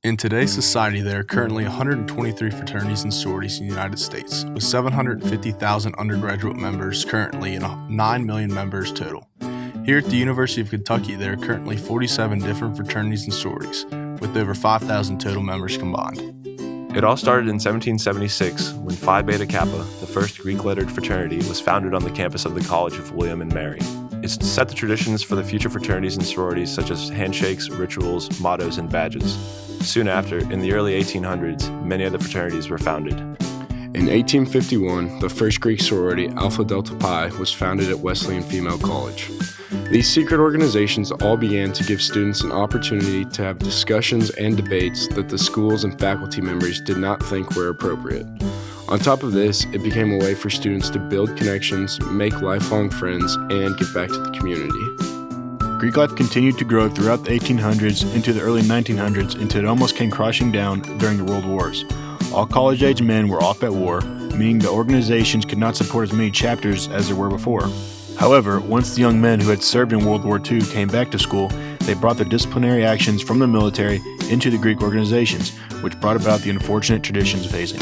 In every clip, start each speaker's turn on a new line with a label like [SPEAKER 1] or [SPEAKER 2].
[SPEAKER 1] In today's society, there are currently 123 fraternities and sororities in the United States, with 750,000 undergraduate members currently and 9 million members total. Here at the University of Kentucky, there are currently 47 different fraternities and sororities, with over 5,000 total members combined.
[SPEAKER 2] It all started in 1776 when Phi Beta Kappa, the first Greek-lettered fraternity, was founded on the campus of the College of William and Mary. It's set the traditions for the future fraternities and sororities such as handshakes, rituals, mottos, and badges. Soon after, in the early 1800s, many other fraternities were founded.
[SPEAKER 3] In 1851, the first Greek sorority, Alpha Delta Pi, was founded at Wesleyan Female College. These secret organizations all began to give students an opportunity to have discussions and debates that the schools and faculty members did not think were appropriate. On top of this, it became a way for students to build connections, make lifelong friends, and give back to the community.
[SPEAKER 4] Greek life continued to grow throughout the 1800s into the early 1900s until it almost came crashing down during the World Wars. All college-age men were off at war, meaning the organizations could not support as many chapters as there were before. However, once the young men who had served in World War II came back to school, they brought their disciplinary actions from the military into the Greek organizations, which brought about the unfortunate traditions of hazing.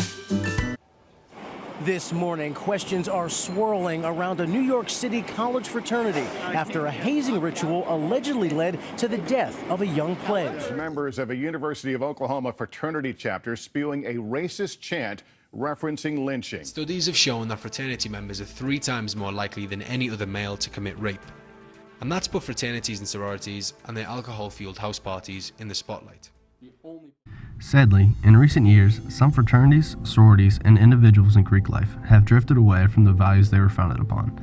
[SPEAKER 5] This morning, questions are swirling around a New York City college fraternity after a hazing ritual allegedly led to the death of a young pledge.
[SPEAKER 6] Members of a University of Oklahoma fraternity chapter spewing a racist chant referencing lynching.
[SPEAKER 7] Studies have shown that fraternity members are 3 times more likely than any other male to commit rape. And that's put fraternities and sororities and their alcohol-fueled house parties in the spotlight.
[SPEAKER 8] Sadly, in recent years, some fraternities, sororities, and individuals in Greek life have drifted away from the values they were founded upon.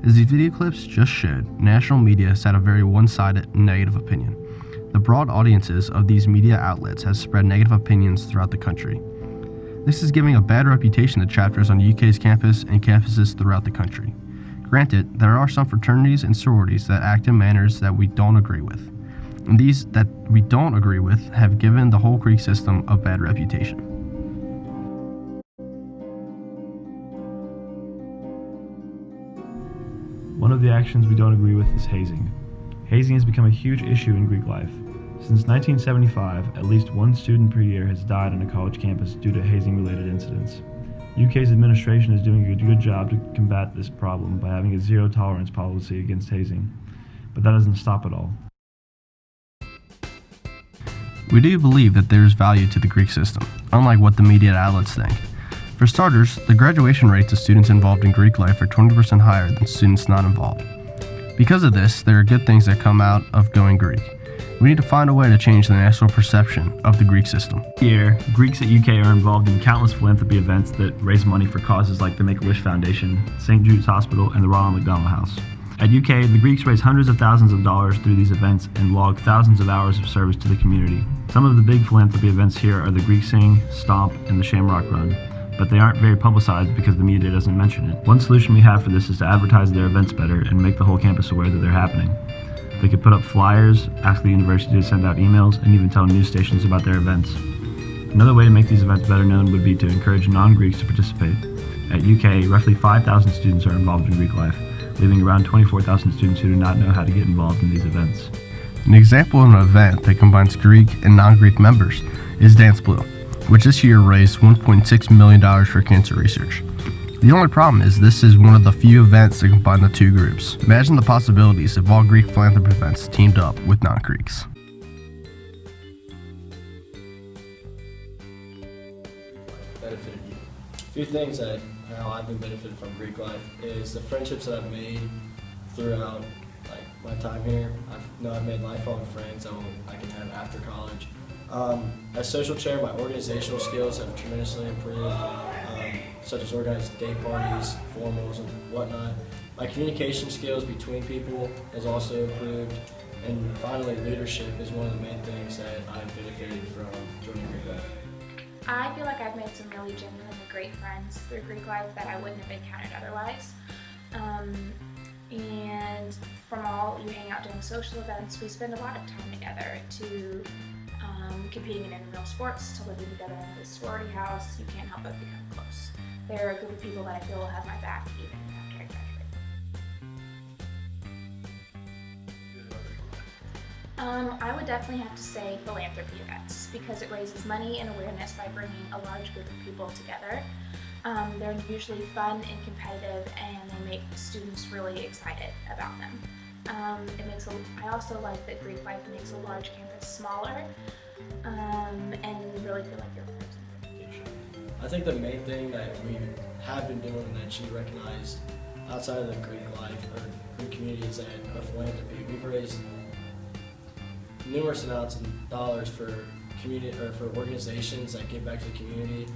[SPEAKER 8] As these video clips just showed, national media has had a very one-sided, negative opinion. The broad audiences of these media outlets have spread negative opinions throughout the country. This is giving a bad reputation to chapters on UK's campus and campuses throughout the country. Granted, there are some fraternities and sororities that act in manners that we don't agree with. And these that we don't agree with have given the whole Greek system a bad reputation.
[SPEAKER 9] One of the actions we don't agree with is hazing. Hazing has become a huge issue in Greek life. Since 1975, at least one student per year has died on a college campus due to hazing-related incidents. UK's administration is doing a good job to combat this problem by having a zero-tolerance policy against hazing, but that doesn't stop it all.
[SPEAKER 8] We do believe that there is value to the Greek system, unlike what the media outlets think. For starters, the graduation rates of students involved in Greek life are 20% higher than students not involved. Because of this, there are good things that come out of going Greek. We need to find a way to change the national perception of the Greek system.
[SPEAKER 9] Every year, Greeks at UK are involved in countless philanthropy events that raise money for causes like the Make-A-Wish Foundation, St. Jude's Hospital, and the Ronald McDonald House. At UK, the Greeks raise hundreds of thousands of dollars through these events and log thousands of hours of service to the community. Some of the big philanthropy events here are the Greek Sing, Stomp, and the Shamrock Run, but they aren't very publicized because the media doesn't mention it. One solution we have for this is to advertise their events better and make the whole campus aware that they're happening. They could put up flyers, ask the university to send out emails, and even tell news stations about their events. Another way to make these events better known would be to encourage non-Greeks to participate. At UK, roughly 5,000 students are involved in Greek life, leaving around 24,000 students who do not know how to get involved in these events.
[SPEAKER 8] An example of an event that combines Greek and non-Greek members is Dance Blue, which this year raised $1.6 million for cancer research. The only problem is this is one of the few events that combine the two groups. Imagine the possibilities if all Greek philanthropy events teamed up with non-Greeks.
[SPEAKER 10] Benefited you. A few things that how I've been benefited from Greek life is the friendships that I've made throughout my time here. I've made lifelong friends that I can have after college. As social chair, my organizational skills have tremendously improved, such as organizing day parties, formals, and whatnot. My communication skills between people has also improved. And finally, leadership is one of the main things that I've benefited from joining Greek life.
[SPEAKER 11] I feel like I've made some really genuinely great friends through Greek life that I wouldn't have encountered otherwise. And from all you hang out during social events, we spend a lot of time together to competing in intramural sports, to living together in the sorority house. You can't help but become close. They're a group of people that I feel will have my back even after I graduate. I would definitely have to say philanthropy events because it raises money and awareness by bringing a large group of people together. They're usually fun and competitive, and they make students really excited about them. I also like that Greek Life makes a large campus smaller, and you really feel like you're a person.
[SPEAKER 10] I think the main thing that we have been doing and that she recognized outside of the Greek Life or Greek community is that our philanthropy. We've raised numerous amounts of dollars for community or for organizations that give back to the community,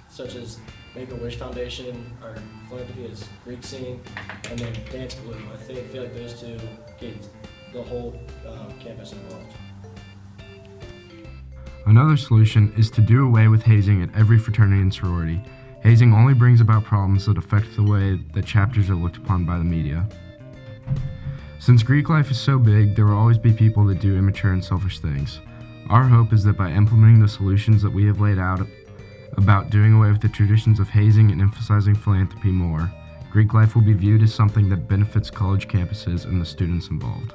[SPEAKER 10] such as Make-A-Wish Foundation. Our philanthropy is Greek Scene, and then Dance Blue. I feel like those two get the whole campus involved.
[SPEAKER 3] Another solution is to do away with hazing at every fraternity and sorority. Hazing only brings about problems that affect the way that chapters are looked upon by the media. Since Greek life is so big, there will always be people that do immature and selfish things. Our hope is that by implementing the solutions that we have laid out about doing away with the traditions of hazing and emphasizing philanthropy more, Greek life will be viewed as something that benefits college campuses and the students involved.